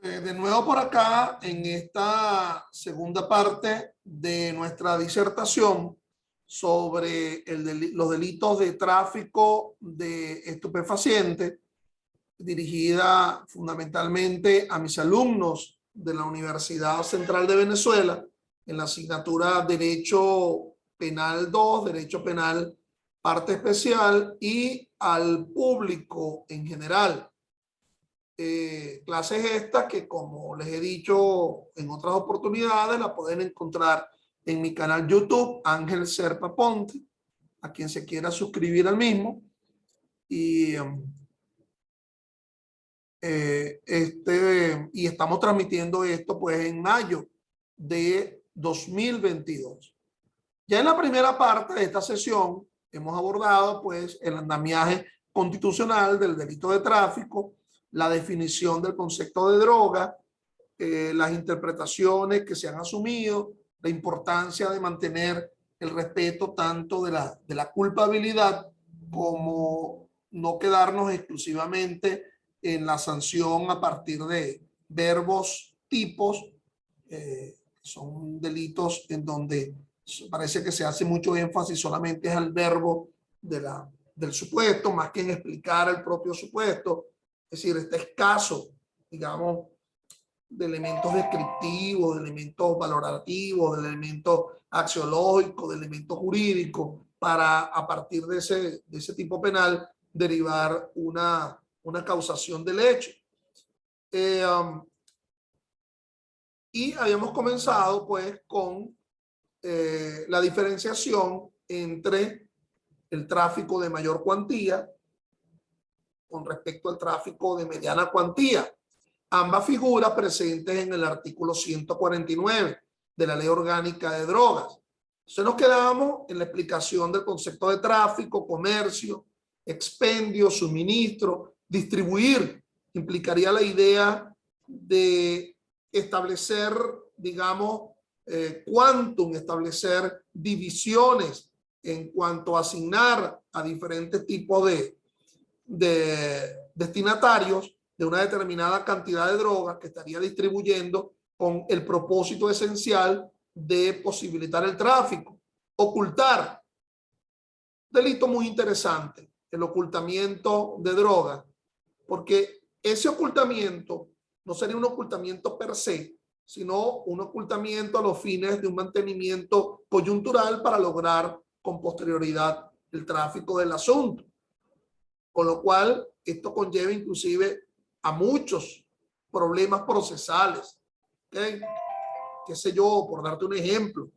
De nuevo por acá en esta segunda parte de nuestra disertación sobre los delitos de tráfico de estupefacientes, dirigida fundamentalmente a mis alumnos de la Universidad Central de Venezuela en la asignatura Derecho Penal 2, Derecho Penal Parte Especial, y al público en general. Clases estas que, como les he dicho en otras oportunidades, la pueden encontrar en mi canal YouTube Ángel Serpa Ponte, a quien se quiera suscribir al mismo. Y y estamos transmitiendo esto pues en mayo de 2022. Ya en la primera parte de esta sesión hemos abordado pues el andamiaje constitucional del delito de tráfico, la definición del concepto de droga, las interpretaciones que se han asumido, la importancia de mantener el respeto tanto de la culpabilidad como no quedarnos exclusivamente en la sanción a partir de verbos tipos, son delitos en donde parece que se hace mucho énfasis solamente al verbo del supuesto, más que en explicar el propio supuesto. Es decir, está escaso, digamos, de elementos descriptivos, de elementos valorativos, de elementos axiológicos, de elementos jurídicos, para a partir de ese tipo penal derivar una causación del hecho. Y habíamos comenzado pues con la diferenciación entre el tráfico de mayor cuantía con respecto al tráfico de mediana cuantía. Ambas figuras presentes en el artículo 149 de la Ley Orgánica de Drogas. Entonces nos quedamos en la explicación del concepto de tráfico, comercio, expendio, suministro, distribuir. Implicaría la idea de establecer, digamos, quantum, establecer divisiones en cuanto a asignar a diferentes tipos de destinatarios de una determinada cantidad de drogas que estaría distribuyendo con el propósito esencial de posibilitar el tráfico. Ocultar. Delito muy interesante, el ocultamiento de drogas, porque ese ocultamiento no sería un ocultamiento per se, sino un ocultamiento a los fines de un mantenimiento coyuntural para lograr con posterioridad el tráfico del asunto. Con lo cual, esto conlleva inclusive a muchos problemas procesales. ¿Okay? Qué sé yo, por darte un ejemplo.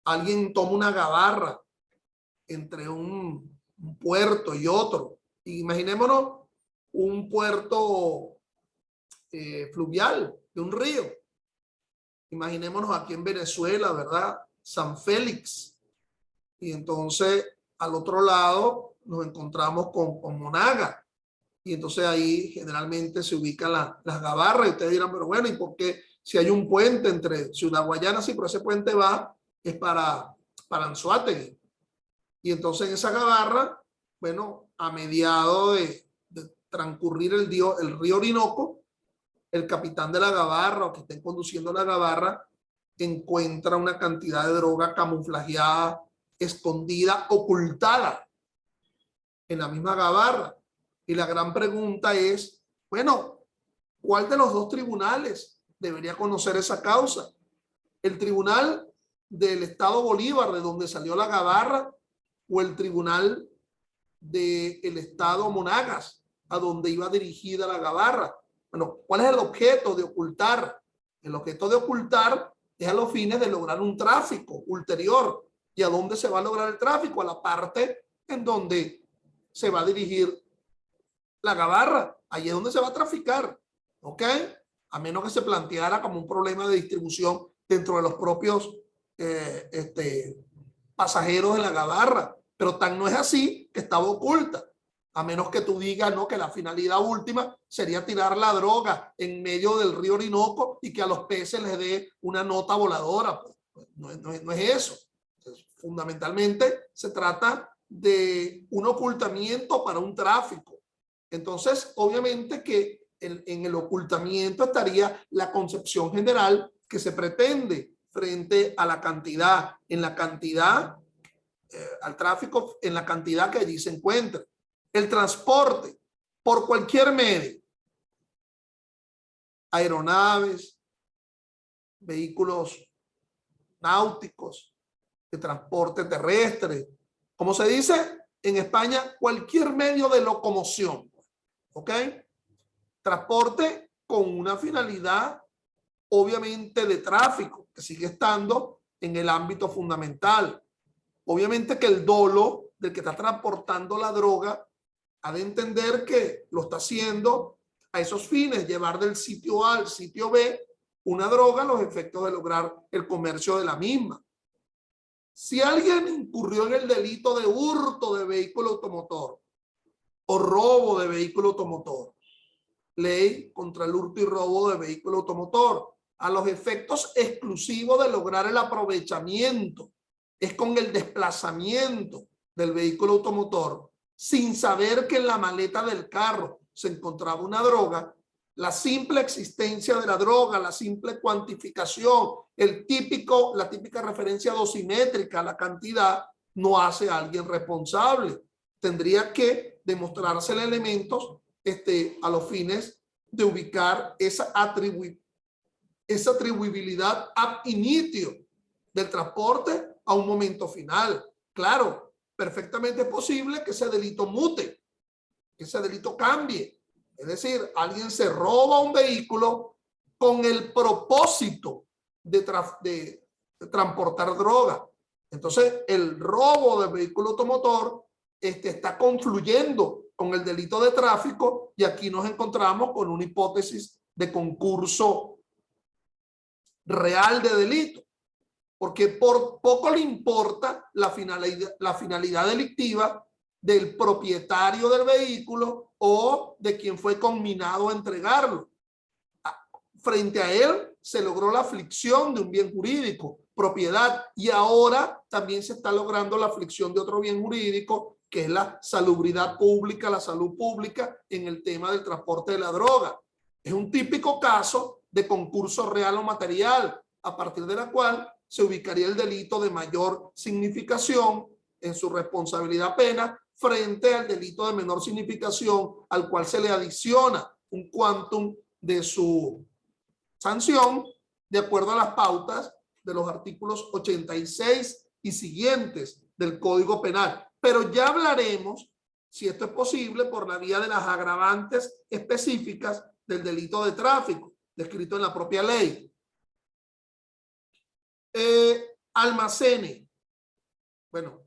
Alguien toma una gabarra entre un puerto y otro. Imaginémonos un puerto fluvial de un río. Imaginémonos aquí en Venezuela, ¿verdad? San Félix. Y entonces al otro lado nos encontramos con Monaga. Y entonces ahí generalmente se ubican las gabarras. Y ustedes dirán, pero bueno, ¿y por qué si hay un puente entre Ciudad Guayana? Sí, pero ese puente es para Anzoátegui. Y entonces en esa gabarra, bueno, a mediado de transcurrir el río Orinoco, el capitán de la gabarra o que estén conduciendo la gabarra encuentra una cantidad de droga camuflajeada, escondida, ocultada en la misma gabarra. Y la gran pregunta es, bueno, ¿cuál de los dos tribunales debería conocer esa causa? ¿El tribunal del Estado Bolívar, de donde salió la gabarra, o el tribunal del Estado Monagas, a donde iba dirigida la gabarra? Bueno, ¿cuál es el objeto de ocultar? El objeto de ocultar es a los fines de lograr un tráfico ulterior. ¿Y a dónde se va a lograr el tráfico? A la parte en donde se va a dirigir la gabarra. Allí es donde se va a traficar. ¿Ok? A menos que se planteara como un problema de distribución dentro de los propios pasajeros de la gabarra. Pero tan no es así que estaba oculta. A menos que tú digas, ¿no?, que la finalidad última sería tirar la droga en medio del río Orinoco y que a los peces les dé una nota voladora. Pues no es eso. Entonces, fundamentalmente se trata de un ocultamiento para un tráfico. Entonces, obviamente que en el ocultamiento estaría la concepción general que se pretende frente a la cantidad, en la cantidad, al tráfico, en la cantidad que allí se encuentra. El transporte por cualquier medio, aeronaves, vehículos náuticos, de transporte terrestre, como se dice en España, cualquier medio de locomoción, ¿ok? Transporte con una finalidad, obviamente, de tráfico, que sigue estando en el ámbito fundamental. Obviamente que el dolo del que está transportando la droga ha de entender que lo está haciendo a esos fines, llevar del sitio A al sitio B una droga a los efectos de lograr el comercio de la misma. Si alguien incurrió en el delito de hurto de vehículo automotor o robo de vehículo automotor, ley contra el hurto y robo de vehículo automotor, a los efectos exclusivos de lograr el aprovechamiento, es con el desplazamiento del vehículo automotor, sin saber que en la maleta del carro se encontraba una droga, la simple existencia de la droga, la simple cuantificación, la típica referencia dosimétrica a la cantidad, no hace a alguien responsable. Tendría que demostrársele elementos a los fines de ubicar esa atribuibilidad ab initio del transporte a un momento final. Claro, perfectamente es posible que ese delito mute, que ese delito cambie. Es decir, alguien se roba un vehículo con el propósito de transportar droga. Entonces, el robo del vehículo automotor está confluyendo con el delito de tráfico y aquí nos encontramos con una hipótesis de concurso real de delito, porque por poco le importa la finalidad delictiva del propietario del vehículo o de quien fue conminado a entregarlo. Frente a él se logró la aflicción de un bien jurídico, propiedad, y ahora también se está logrando la aflicción de otro bien jurídico, que es la salubridad pública, la salud pública en el tema del transporte de la droga. Es un típico caso de concurso real o material, a partir de la cual se ubicaría el delito de mayor significación en su responsabilidad pena frente al delito de menor significación, al cual se le adiciona un quantum de su sanción de acuerdo a las pautas de los artículos 86 y siguientes del Código Penal. Pero ya hablaremos, si esto es posible, por la vía de las agravantes específicas del delito de tráfico, descrito en la propia ley. Almacene. Bueno,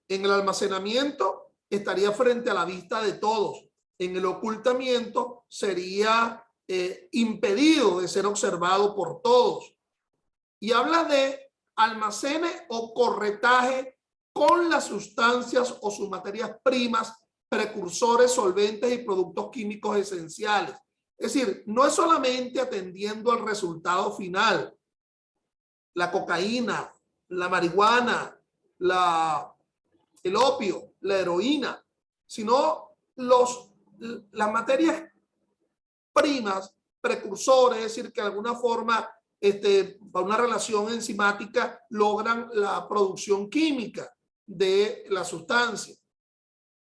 en el almacenamiento estaría frente a la vista de todos. En el ocultamiento sería impedido de ser observado por todos. Y habla de almacene o corretaje con las sustancias o sus materias primas, precursores, solventes y productos químicos esenciales. Es decir, no es solamente atendiendo al resultado final, la cocaína, la marihuana, el opio, la heroína, sino las materias primas, precursores, es decir, que de alguna forma, para una relación enzimática, logran la producción química de la sustancia.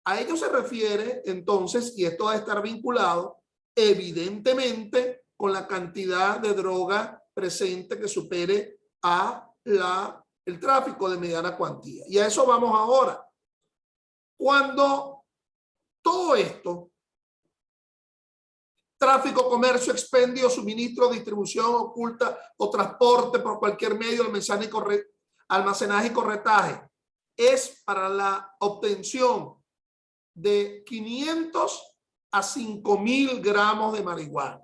A ello se refiere entonces, y esto va a estar vinculado evidentemente con la cantidad de droga presente que supere a el tráfico de mediana cuantía. Y a eso vamos ahora. Cuando todo esto, tráfico, comercio, expendio, suministro, distribución oculta o transporte por cualquier medio, almacenaje y corretaje, es para la obtención de 500 a 5.000 gramos de marihuana,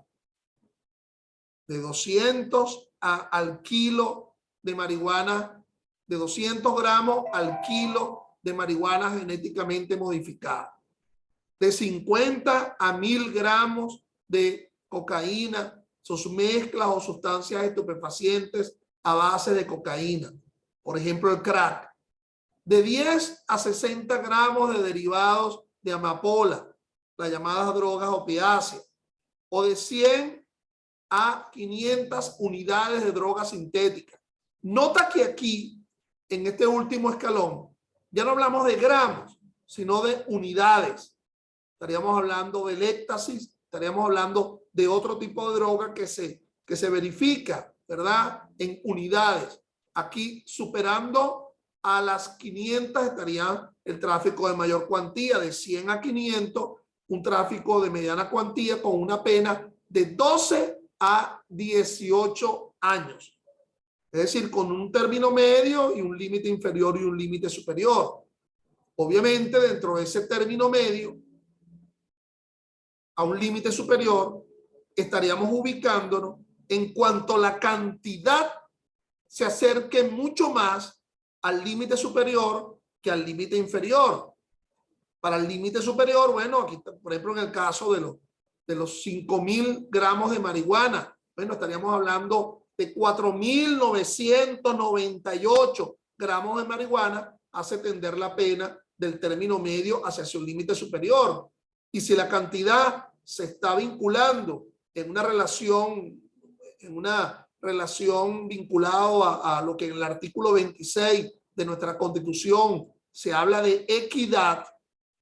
de 200 al kilo de marihuana, de 200 gramos al kilo de marihuana genéticamente modificada, de 50 a 1.000 gramos de cocaína, sus mezclas o sustancias estupefacientes a base de cocaína, por ejemplo el crack, de 10 a 60 gramos de derivados de amapola, las llamadas drogas opiáceas, o de 100 a 500 unidades de droga sintética. Nota que aquí, en este último escalón, ya no hablamos de gramos, sino de unidades. Estaríamos hablando del éxtasis, estaríamos hablando de otro tipo de droga que se verifica, ¿verdad? En unidades. Aquí, superando a las 500, estaría el tráfico de mayor cuantía, de 100 a 500, un tráfico de mediana cuantía con una pena de 12 a 18 años. Es decir, con un término medio y un límite inferior y un límite superior. Obviamente, dentro de ese término medio a un límite superior, estaríamos ubicándonos en cuanto la cantidad se acerque mucho más al límite superior que al límite inferior. Para el límite superior, bueno, aquí, por ejemplo, en el caso de los 5.000 gramos de marihuana, bueno, estaríamos hablando de 4.998 gramos de marihuana, hace tender la pena del término medio hacia su límite superior. Y si la cantidad se está vinculando en una relación vinculada a lo que en el artículo 26 de nuestra Constitución se habla de equidad,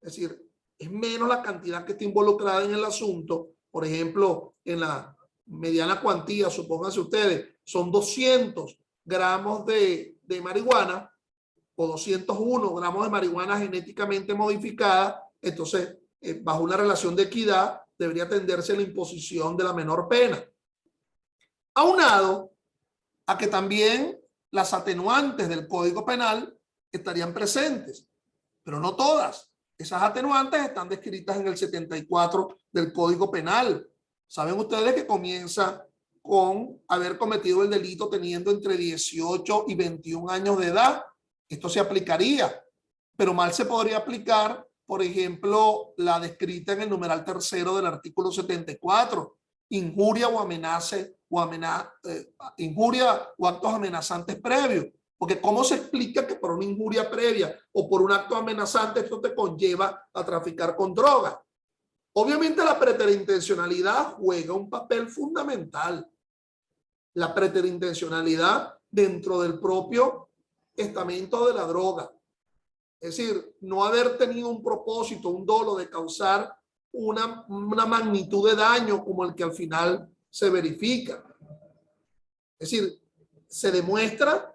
es decir, es menos la cantidad que está involucrada en el asunto. Por ejemplo, en la mediana cuantía, supónganse ustedes, son 200 gramos de marihuana o 201 gramos de marihuana genéticamente modificada. Entonces, bajo una relación de equidad, debería tenderse a la imposición de la menor pena. Aunado a que también las atenuantes del Código Penal estarían presentes, pero no todas. Esas atenuantes están descritas en el 74 del Código Penal. Saben ustedes que comienza con haber cometido el delito teniendo entre 18 y 21 años de edad. Esto se aplicaría, pero mal se podría aplicar, por ejemplo, la descrita en el numeral tercero del artículo 74, injuria o injuria o actos amenazantes previos. Porque ¿cómo se explica que por una injuria previa o por un acto amenazante esto te conlleva a traficar con droga? Obviamente la preterintencionalidad juega un papel fundamental. La preterintencionalidad dentro del propio estamento de la droga. Es decir, no haber tenido un propósito, un dolo de causar una magnitud de daño como el que al final se verifica. Es decir, se demuestra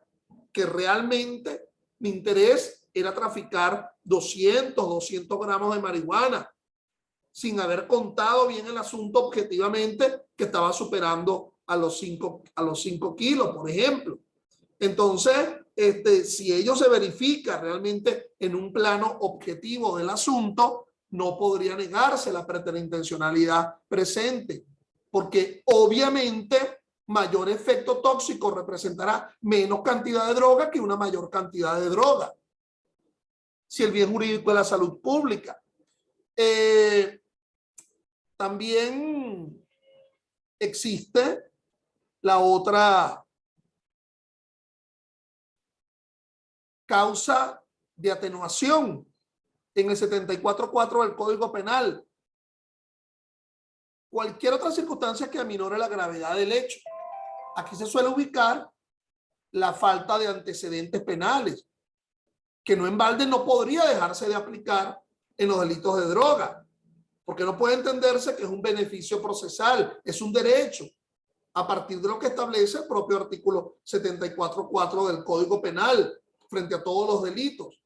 que realmente mi interés era traficar 200 gramos de marihuana sin haber contado bien el asunto objetivamente, que estaba superando a los 5 kilos, por ejemplo. Entonces, si ello se verifica realmente en un plano objetivo del asunto, no podría negarse la preterintencionalidad presente, porque obviamente mayor efecto tóxico representará menos cantidad de droga que una mayor cantidad de droga. Si el bien jurídico es la salud pública. También existe la otra causa de atenuación en el 74.4 del Código Penal. Cualquier otra circunstancia que aminore la gravedad del hecho. Aquí se suele ubicar la falta de antecedentes penales, que no en balde no podría dejarse de aplicar en los delitos de droga, porque no puede entenderse que es un beneficio procesal, es un derecho, a partir de lo que establece el propio artículo 74.4 del Código Penal, frente a todos los delitos.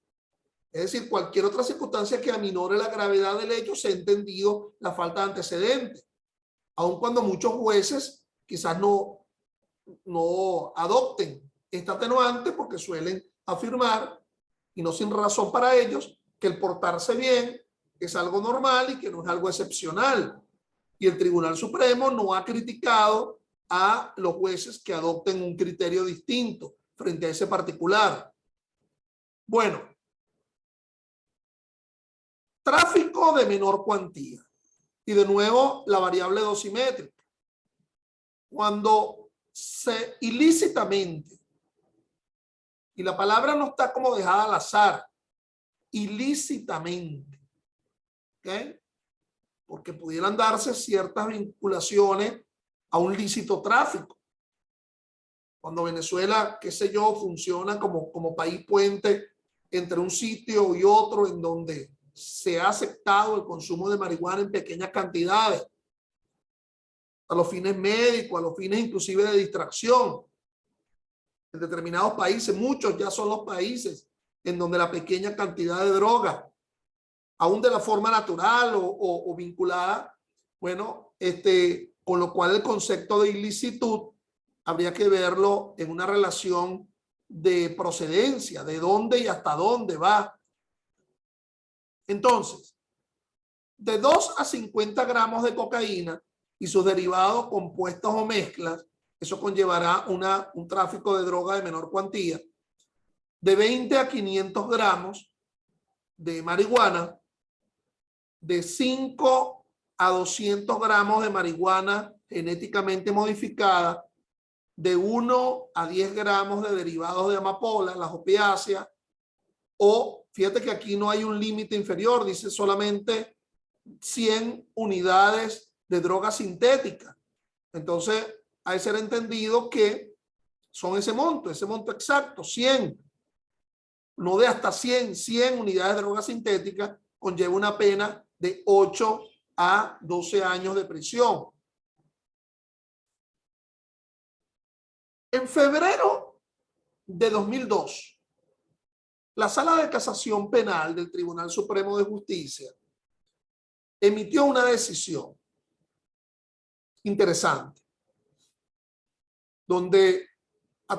Es decir, cualquier otra circunstancia que aminore la gravedad del hecho, se ha entendido la falta de antecedentes, aun cuando muchos jueces quizás no adopten esta atenuante, porque suelen afirmar, y no sin razón para ellos, que el portarse bien es algo normal y que no es algo excepcional. Y el Tribunal Supremo no ha criticado a los jueces que adopten un criterio distinto frente a ese particular. Bueno, tráfico de menor cuantía. Y de nuevo, la variable dosimétrica. Cuando se ilícitamente, y la palabra no está como dejada al azar, ilícitamente, ¿ok? porque pudieran darse ciertas vinculaciones a un lícito tráfico. Cuando Venezuela, qué sé yo, funciona como país puente entre un sitio y otro en donde se ha aceptado el consumo de marihuana en pequeñas cantidades, a los fines médicos, a los fines inclusive de distracción. En determinados países, muchos ya son los países en donde la pequeña cantidad de droga, aún de la forma natural o vinculada, bueno, con lo cual el concepto de ilicitud habría que verlo en una relación de procedencia, de dónde y hasta dónde va. Entonces, de 2 a 50 gramos de cocaína y sus derivados compuestos o mezclas, eso conllevará un tráfico de droga de menor cuantía. De 20 a 500 gramos de marihuana, de 5 a 200 gramos de marihuana genéticamente modificada, de 1 a 10 gramos de derivados de amapola, las opiáceas, o fíjate que aquí no hay un límite inferior, dice solamente 100 unidades de droga sintética. Entonces, hay que ser entendido que son ese monto exacto, 100, no de hasta 100 unidades de droga sintética, conlleva una pena de 8 a 12 años de prisión. En febrero de 2002, la Sala de Casación Penal del Tribunal Supremo de Justicia emitió una decisión interesante, donde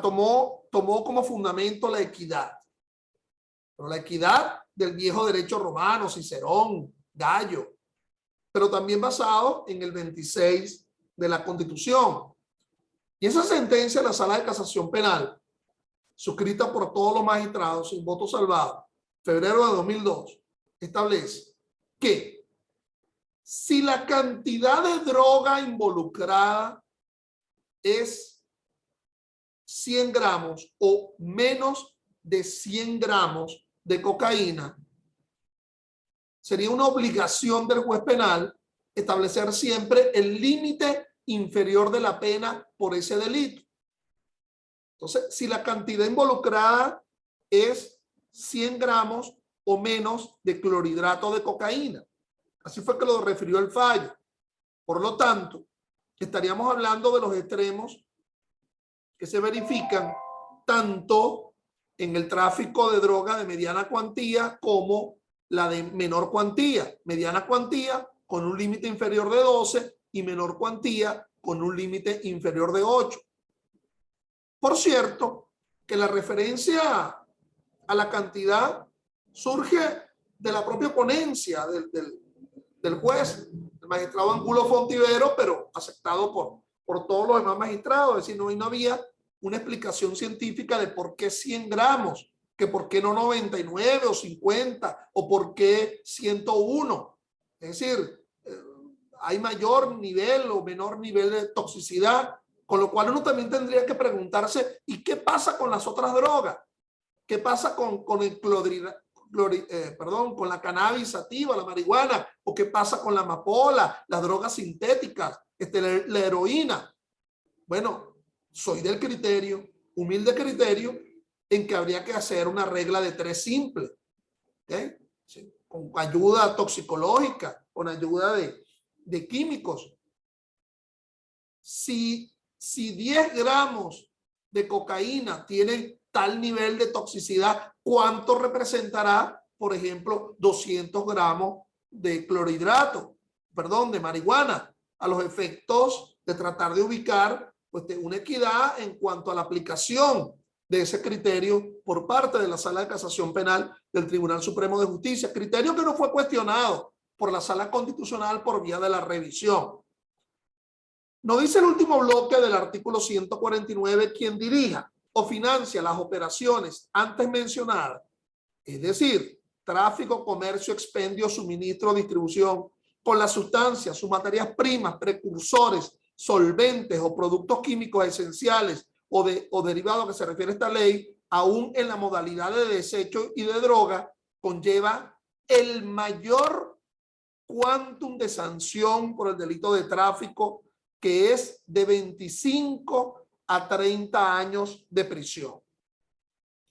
tomó como fundamento la equidad, pero la equidad del viejo derecho romano, Cicerón, Gallo, pero también basado en el 26 de la Constitución. Y esa sentencia de la Sala de Casación Penal, suscrita por todos los magistrados sin voto salvado, febrero de 2002, establece que si la cantidad de droga involucrada es 100 gramos o menos de 100 gramos de cocaína, sería una obligación del juez penal establecer siempre el límite inferior de la pena por ese delito. Entonces, si la cantidad involucrada es 100 gramos o menos de clorhidrato de cocaína. Así fue que lo refirió el fallo. Por lo tanto, estaríamos hablando de los extremos que se verifican tanto en el tráfico de droga de mediana cuantía como la de menor cuantía. Mediana cuantía con un límite inferior de 12 y menor cuantía con un límite inferior de 8. Por cierto, que la referencia a la cantidad surge de la propia ponencia del juez, el magistrado Angulo Fontivero, pero aceptado por todos los demás magistrados. Es decir, no había una explicación científica de por qué 100 gramos, que por qué no 99 o 50 o por qué 101. Es decir, hay mayor nivel o menor nivel de toxicidad, con lo cual uno también tendría que preguntarse, ¿y qué pasa con las otras drogas? ¿Qué pasa con el con la cannabis sativa, la marihuana? ¿O qué pasa con la amapola, las drogas sintéticas, la heroína? Bueno, soy del criterio, humilde criterio, en que habría que hacer una regla de 3 simple, ¿okay? Sí, con ayuda toxicológica, con ayuda de químicos. Si 10 gramos de cocaína tienen tal nivel de toxicidad, ¿cuánto representará, por ejemplo, 200 gramos de clorhidrato, de marihuana, a los efectos de tratar de ubicar pues, una equidad en cuanto a la aplicación de ese criterio por parte de la Sala de Casación Penal del Tribunal Supremo de Justicia, criterio que no fue cuestionado por la Sala Constitucional por vía de la revisión. Nos dice el último bloque del artículo 149, quien dirija o financia las operaciones antes mencionadas, es decir, tráfico, comercio, expendio, suministro, distribución, con las sustancias, sus materias primas, precursores, solventes o productos químicos esenciales o derivados que se refiere a esta ley, aún en la modalidad de desecho y de droga, conlleva el mayor quantum de sanción por el delito de tráfico, que es de 25 a 30 años de prisión.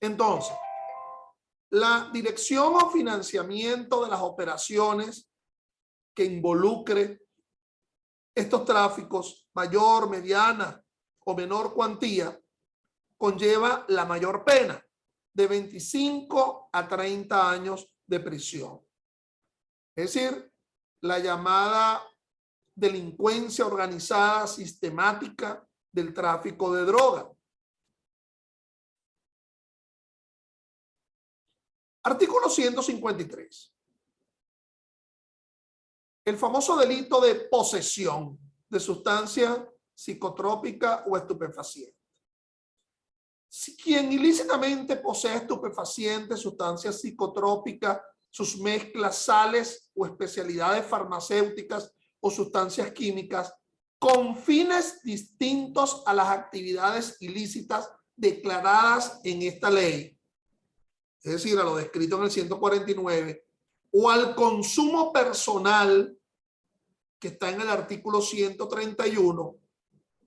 Entonces, la dirección o financiamiento de las operaciones que involucre estos tráficos, mayor, mediana o menor cuantía, conlleva la mayor pena, de 25 a 30 años de prisión. Es decir, la llamada delincuencia organizada sistemática del tráfico de droga. Artículo 153. El famoso delito de posesión de sustancia psicotrópica o estupefaciente. Si quien ilícitamente posee estupefacientes, sustancias psicotrópicas, sus mezclas, sales o especialidades farmacéuticas o sustancias químicas con fines distintos a las actividades ilícitas declaradas en esta ley, es decir, a lo descrito en el 149, o al consumo personal que está en el artículo 131,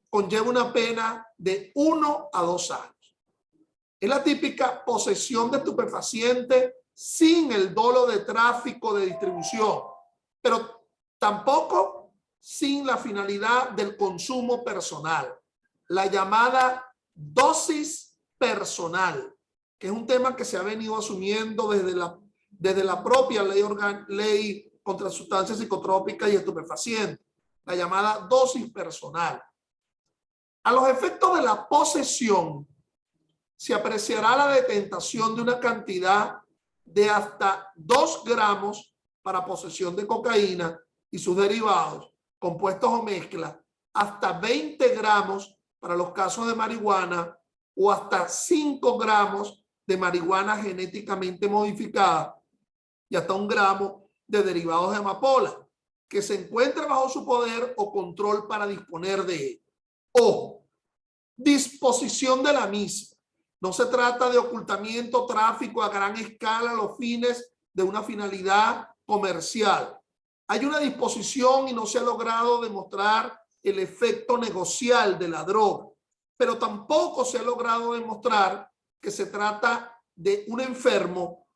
conlleva una pena de 1 a 2 años. Es la típica posesión de estupefaciente sin el dolo de tráfico de distribución, pero tampoco sin la finalidad del consumo personal, la llamada dosis personal, que es un tema que se ha venido asumiendo desde la propia ley contra sustancias psicotrópicas y estupefacientes, la llamada dosis personal. A los efectos de la posesión, se apreciará la detentación de una cantidad de hasta 2 gramos para posesión de cocaína y sus derivados, compuestos o mezclas, hasta 20 gramos para los casos de marihuana o hasta 5 gramos de marihuana genéticamente modificada y hasta 1 gramo de derivados de amapola que se encuentre bajo su poder o control para disponer de él. O disposición de la misma. No se trata de ocultamiento, tráfico a gran escala a los fines de una finalidad comercial. Hay una disposición y no se ha logrado demostrar el efecto negocial de la droga, pero tampoco se ha logrado demostrar que se trata de un enfermo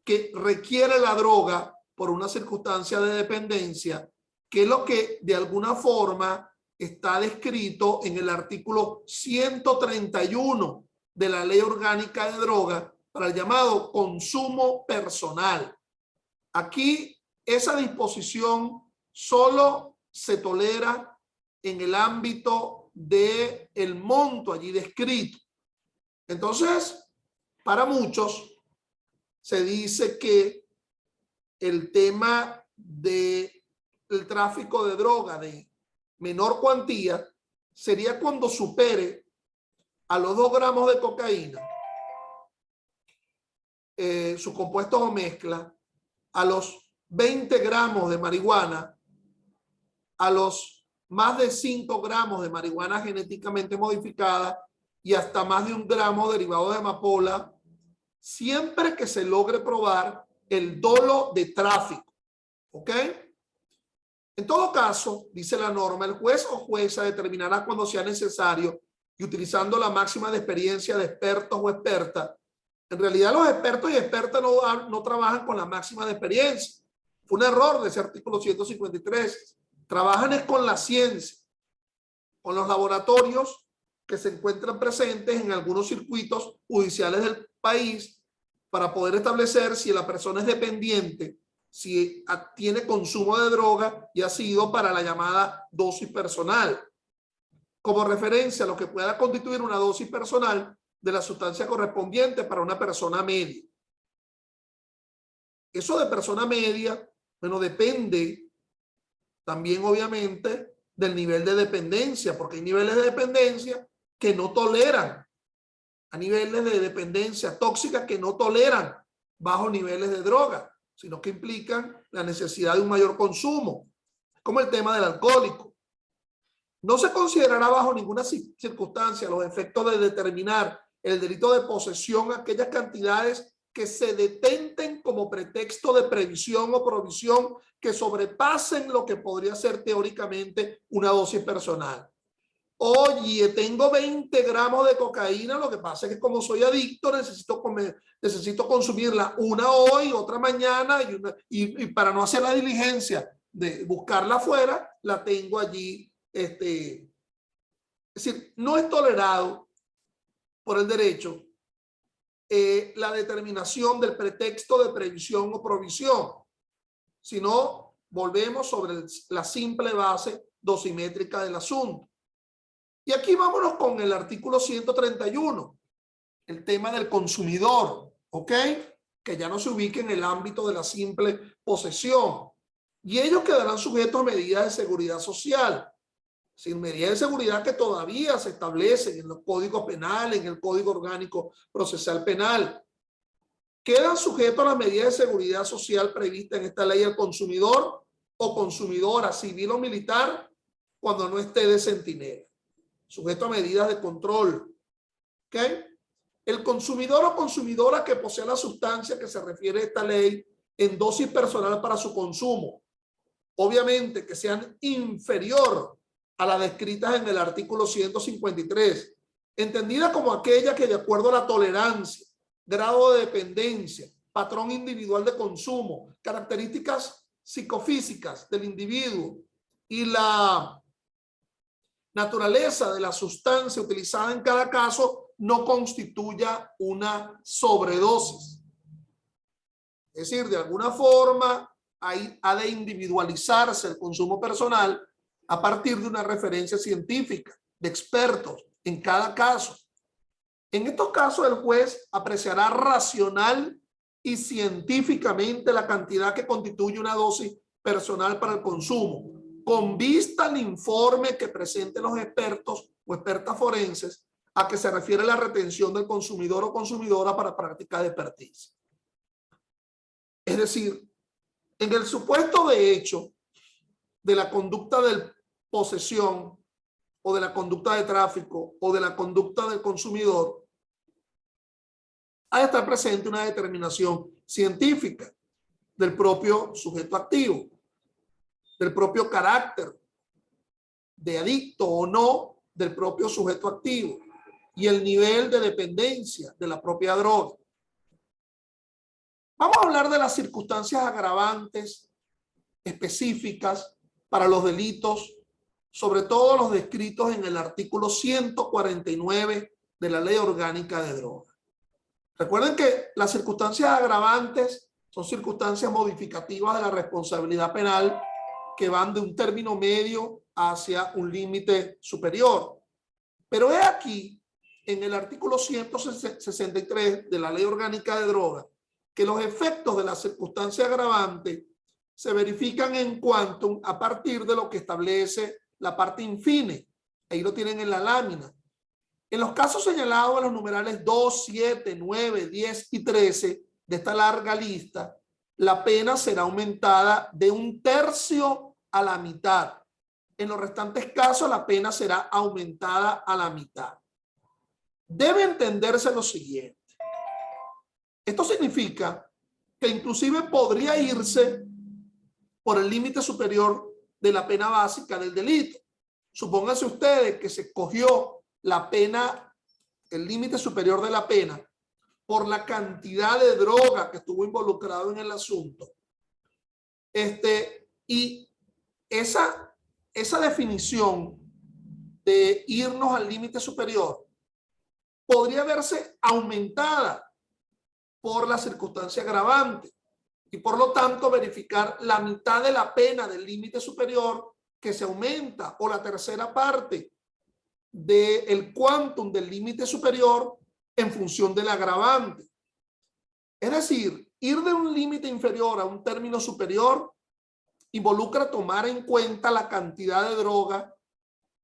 que requiere la droga por una circunstancia de dependencia, que es lo que de alguna forma está descrito en el artículo 131 de la Ley Orgánica de Drogas para el llamado consumo personal. Aquí esa disposición solo se tolera en el ámbito del monto allí descrito. Entonces, para muchos se dice que el tema del tráfico de droga de menor cuantía sería cuando supere a los 2 gramos de cocaína, sus compuestos o mezcla, a los 20 gramos de marihuana, a los más de 5 gramos de marihuana genéticamente modificada y hasta más de 1 gramo derivado de amapola, siempre que se logre probar el dolo de tráfico. ¿Ok? En todo caso, dice la norma, el juez o jueza determinará cuando sea necesario y utilizando la máxima de experiencia de expertos o expertas. En realidad los expertos y expertas no trabajan con la máxima de experiencia. Fue un error de ese artículo 153. Trabajan es con la ciencia, con los laboratorios que se encuentran presentes en algunos circuitos judiciales del país para poder establecer si la persona es dependiente, si tiene consumo de droga y ha sido para la llamada dosis personal, como referencia a lo que pueda constituir una dosis personal de la sustancia correspondiente para una persona media. Eso de persona media, bueno, depende también obviamente del nivel de dependencia, porque hay niveles de dependencia que no toleran, a niveles de dependencia tóxica que no toleran bajos niveles de droga, sino que implican la necesidad de un mayor consumo, como el tema del alcohólico. No se considerará bajo ninguna circunstancia los efectos de determinar el delito de posesión aquellas cantidades que se detenten como pretexto de previsión o provisión que sobrepasen lo que podría ser teóricamente una dosis personal. Oye, tengo 20 gramos de cocaína, lo que pasa es que como soy adicto necesito consumirla una hoy, otra mañana y para no hacer la diligencia de buscarla afuera, la tengo allí. Es decir, no es tolerado por el derecho la determinación del pretexto de previsión o provisión, sino volvemos sobre la simple base dosimétrica del asunto. Y aquí vámonos con el artículo 131, el tema del consumidor, ¿ok? Que ya no se ubique en el ámbito de la simple posesión. Y ellos quedarán sujetos a medidas de seguridad social, sin medidas de seguridad que todavía se establecen en los códigos penales, en el Código Orgánico Procesal Penal. Quedan sujetos a las medidas de seguridad social previstas en esta ley el consumidor o consumidora, civil o militar, cuando no esté de centinela, sujeto a medidas de control. ¿Ok? El consumidor o consumidora que posea la sustancia que se refiere a esta ley en dosis personal para su consumo, obviamente que sean inferior a las descritas en el artículo 153, entendida como aquella que de acuerdo a la tolerancia, grado de dependencia, patrón individual de consumo, características psicofísicas del individuo y la naturaleza de la sustancia utilizada en cada caso no constituya una sobredosis. Es decir, de alguna forma ha de individualizarse el consumo personal a partir de una referencia científica de expertos en cada caso. En estos casos el juez apreciará racional y científicamente la cantidad que constituye una dosis personal para el consumo, con vista al informe que presenten los expertos o expertas forenses a que se refiere la retención del consumidor o consumidora para prácticas de expertise. Es decir, en el supuesto de hecho de la conducta de posesión o de la conducta de tráfico o de la conducta del consumidor, ha de estar presente una determinación científica del propio sujeto activo, del propio carácter de adicto o no del propio sujeto activo y el nivel de dependencia de la propia droga. Vamos a hablar de las circunstancias agravantes específicas para los delitos, sobre todo los descritos en el artículo 149 de la Ley Orgánica de Drogas. Recuerden que las circunstancias agravantes son circunstancias modificativas de la responsabilidad penal que van de un término medio hacia un límite superior. Pero he aquí, en el artículo 163 de la Ley Orgánica de Drogas, que los efectos de la circunstancia agravante se verifican en quantum a partir de lo que establece la parte infine. Ahí lo tienen en la lámina. En los casos señalados en los numerales 2, 7, 9, 10 y 13 de esta larga lista, la pena será aumentada de 1/3 a la mitad. En los restantes casos, la pena será aumentada a la mitad. Debe entenderse lo siguiente. Esto significa que inclusive podría irse por el límite superior de la pena básica del delito. Supónganse ustedes que se cogió la pena, el límite superior de la pena, por la cantidad de droga que estuvo involucrado en el asunto. Y esa definición de irnos al límite superior podría verse aumentada por la circunstancia agravante y por lo tanto verificar la mitad de la pena del límite superior que se aumenta o la tercera parte del quantum del límite superior en función del agravante. Es decir, ir de un límite inferior a un término superior involucra tomar en cuenta la cantidad de droga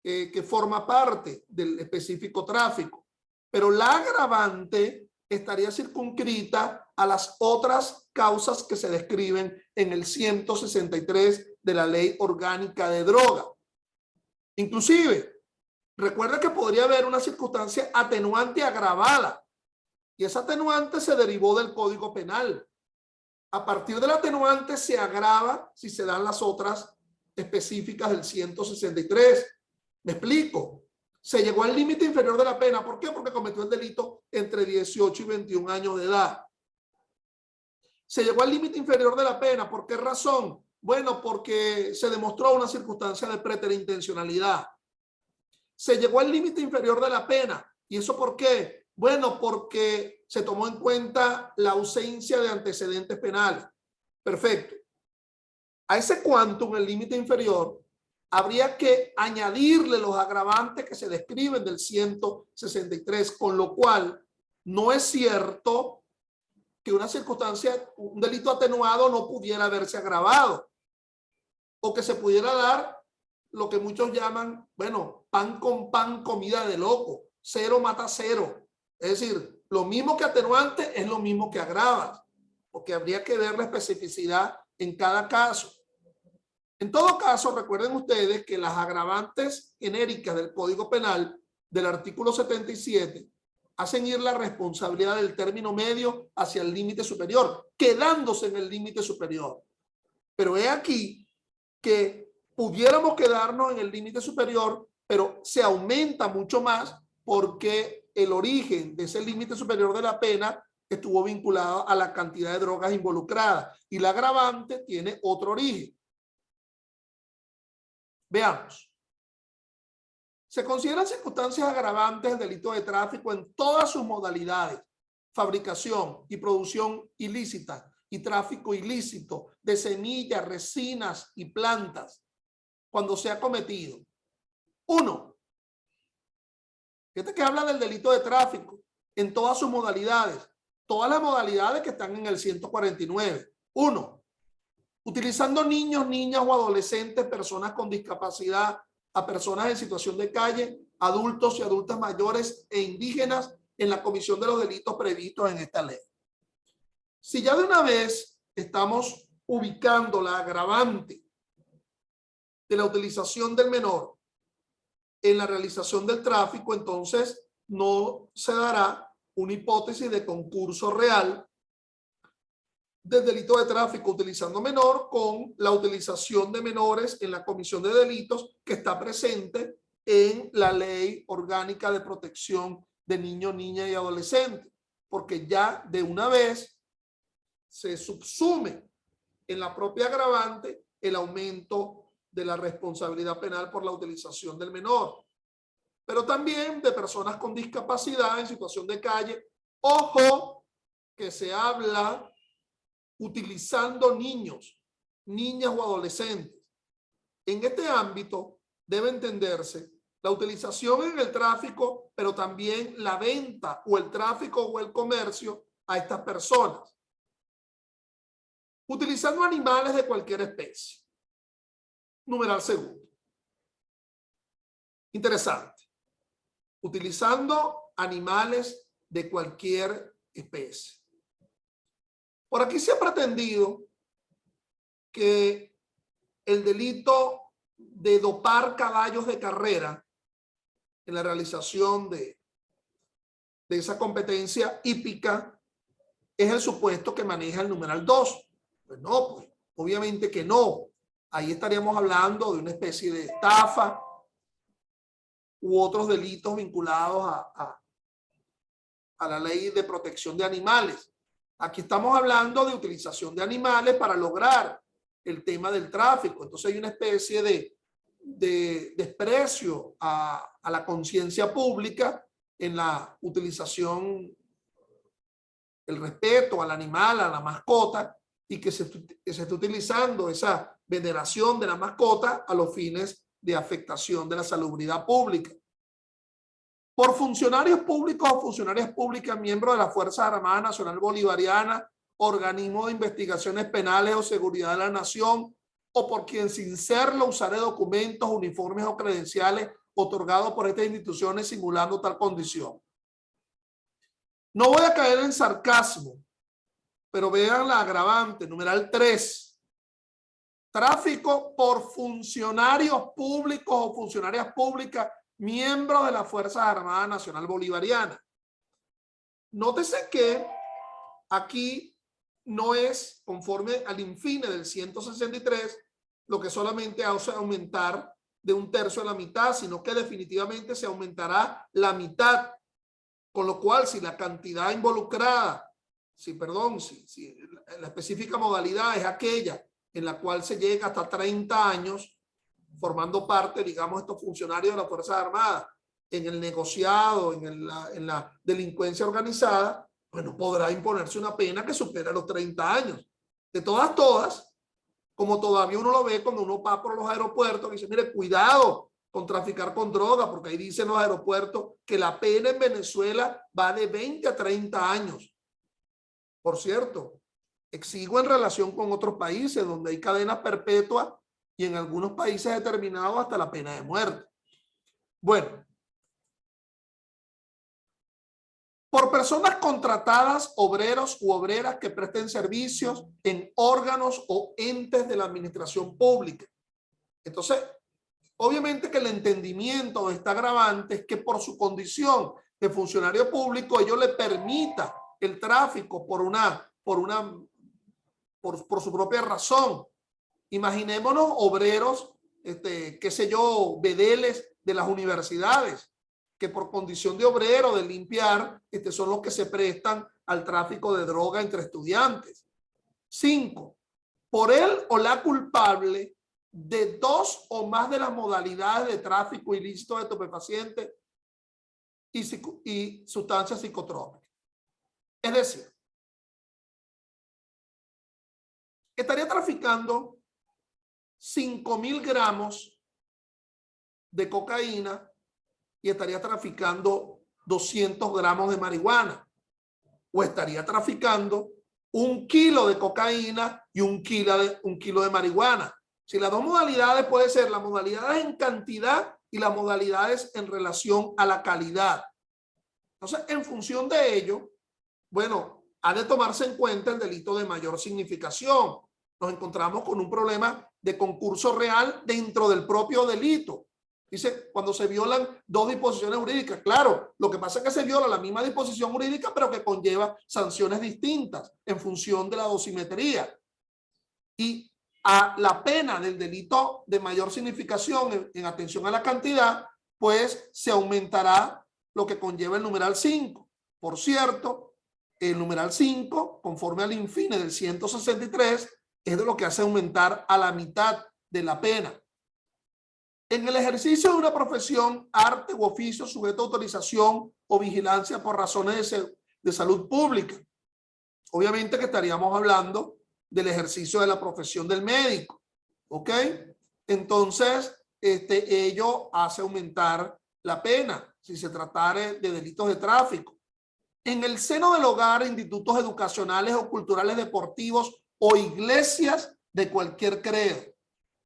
que forma parte del específico tráfico, pero la agravante estaría circunscrita a las otras causas que se describen en el 163 de la Ley Orgánica de Droga. Inclusive, recuerda que podría haber una circunstancia atenuante agravada Y esa atenuante se derivó del Código Penal. A partir del atenuante se agrava si se dan las otras específicas del 163. ¿Me explico? Se llegó al límite inferior de la pena. ¿Por qué? Porque cometió el delito entre 18 y 21 años de edad. Se llegó al límite inferior de la pena. ¿Por qué razón? Bueno, porque se demostró una circunstancia de preterintencionalidad. Se llegó al límite inferior de la pena. ¿Y eso por qué? Bueno, porque se tomó en cuenta la ausencia de antecedentes penales. Perfecto. A ese quantum, el límite inferior, habría que añadirle los agravantes que se describen del 163, con lo cual no es cierto que una circunstancia, un delito atenuado no pudiera haberse agravado, o que se pudiera dar lo que muchos llaman, bueno, pan con pan, comida de loco, cero mata cero. Es decir, lo mismo que atenuante es lo mismo que agravas, porque habría que ver la especificidad en cada caso. En todo caso, recuerden ustedes que las agravantes genéricas del Código Penal del artículo 77 hacen ir la responsabilidad del término medio hacia el límite superior, quedándose en el límite superior. Pero he aquí que pudiéramos quedarnos en el límite superior, pero se aumenta mucho más porque el origen de ese límite superior de la pena estuvo vinculado a la cantidad de drogas involucradas y la agravante tiene otro origen. Veamos. Se consideran circunstancias agravantes del delito de tráfico en todas sus modalidades: fabricación y producción ilícita y tráfico ilícito de semillas, resinas y plantas, cuando se ha cometido. 1. Este que habla del delito de tráfico en todas sus modalidades, todas las modalidades que están en el 149. 1. Utilizando niños, niñas o adolescentes, personas con discapacidad, a personas en situación de calle, adultos y adultas mayores e indígenas en la comisión de los delitos previstos en esta ley. Si ya de una vez estamos ubicando la agravante de la utilización del menor en la realización del tráfico, entonces no se dará una hipótesis de concurso real del delito de tráfico utilizando menor con la utilización de menores en la comisión de delitos que está presente en la Ley Orgánica de Protección de Niños, Niñas y Adolescentes, porque ya de una vez se subsume en la propia agravante el aumento de la responsabilidad penal por la utilización del menor, pero también de personas con discapacidad en situación de calle. Ojo, que se habla utilizando niños, niñas o adolescentes. En este ámbito debe entenderse la utilización en el tráfico, pero también la venta o el tráfico o el comercio a estas personas. Utilizando animales de cualquier especie. Numeral segundo. Interesante. Utilizando animales de cualquier especie. Por aquí se ha pretendido que el delito de dopar caballos de carrera en la realización de esa competencia hípica es el supuesto que maneja el numeral 2. Pues no, pues obviamente que no. Ahí estaríamos hablando de una especie de estafa u otros delitos vinculados a la ley de protección de animales. Aquí estamos hablando de utilización de animales para lograr el tema del tráfico. Entonces hay una especie de desprecio a la conciencia pública en la utilización, el respeto al animal, a la mascota, y que se está utilizando esa veneración de la mascota a los fines de afectación de la salubridad pública. Por funcionarios públicos o funcionarias públicas, miembros de las Fuerzas Armadas Nacional Bolivariana, organismos de investigaciones penales o seguridad de la nación, o por quien sin serlo usare documentos, uniformes o credenciales otorgados por estas instituciones simulando tal condición. No voy a caer en sarcasmo, pero vean la agravante, numeral 3. Tráfico por funcionarios públicos o funcionarias públicas, miembros de las Fuerzas Armadas Nacional Bolivariana. nótese que aquí no es conforme al infine del 163 lo que solamente hace aumentar de 1/3 a la mitad, sino que definitivamente se aumentará la mitad. Con lo cual, si la cantidad involucrada, si la específica modalidad es aquella en la cual se llega hasta 30 años, formando parte, digamos, estos funcionarios de las Fuerzas Armadas, en el negociado, en la delincuencia organizada, pues no podrá imponerse una pena que supere los 30 años. De todas, como todavía uno lo ve cuando uno va por los aeropuertos, dice, mire, cuidado con traficar con droga, porque ahí dicen los aeropuertos que la pena en Venezuela va de 20 a 30 años. Por cierto, exigo en relación con otros países donde hay cadenas perpetuas y en algunos países determinados hasta la pena de muerte. Bueno, por personas contratadas, obreros u obreras que presten servicios en órganos o entes de la administración pública. Entonces, obviamente que el entendimiento de esta agravante es que por su condición de funcionario público ello le permita el tráfico por su propia razón. Imaginémonos obreros, qué sé yo, bedeles de las universidades, que por condición de obrero, de limpiar, son los que se prestan al tráfico de droga entre estudiantes. 5. Por él o la culpable de 2 o más de las modalidades de tráfico ilícito de estupefacientes y sustancias psicotrópicas. Es decir, estaría traficando 5.000 gramos de cocaína y estaría traficando 200 gramos de marihuana, o estaría traficando 1 kilo de cocaína y 1 kilo de marihuana. Si las dos modalidades puede ser las modalidades en cantidad y las modalidades en relación a la calidad. Entonces, en función de ello, bueno, ha de tomarse en cuenta el delito de mayor significación. Nos encontramos con un problema de concurso real dentro del propio delito. Dice, cuando se violan 2 disposiciones jurídicas. Claro, lo que pasa es que se viola la misma disposición jurídica, pero que conlleva sanciones distintas en función de la dosimetría. Y a la pena del delito de mayor significación en atención a la cantidad, pues se aumentará lo que conlleva el numeral 5. Por cierto, el numeral 5, conforme al infine del 163, es de lo que hace aumentar a la mitad de la pena. En el ejercicio de una profesión, arte u oficio sujeto a autorización o vigilancia por razones de salud pública. Obviamente que estaríamos hablando del ejercicio de la profesión del médico. ¿Ok? Entonces, ello hace aumentar la pena si se tratara de delitos de tráfico. En el seno del hogar, institutos educacionales o culturales deportivos o iglesias de cualquier credo,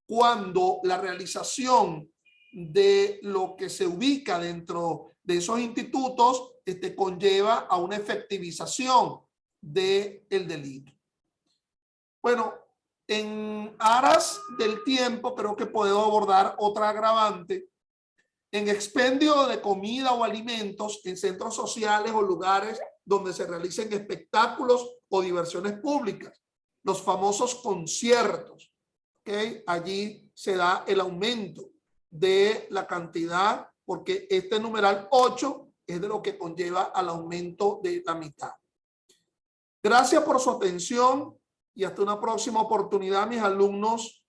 cuando la realización de lo que se ubica dentro de esos institutos conlleva a una efectivización del delito. Bueno, en aras del tiempo creo que puedo abordar otra agravante. En expendio de comida o alimentos en centros sociales o lugares donde se realicen espectáculos o diversiones públicas, los famosos conciertos. ¿Okay? Allí se da el aumento de la cantidad, porque este numeral 8 es de lo que conlleva al aumento de la mitad. Gracias por su atención y hasta una próxima oportunidad, mis alumnos.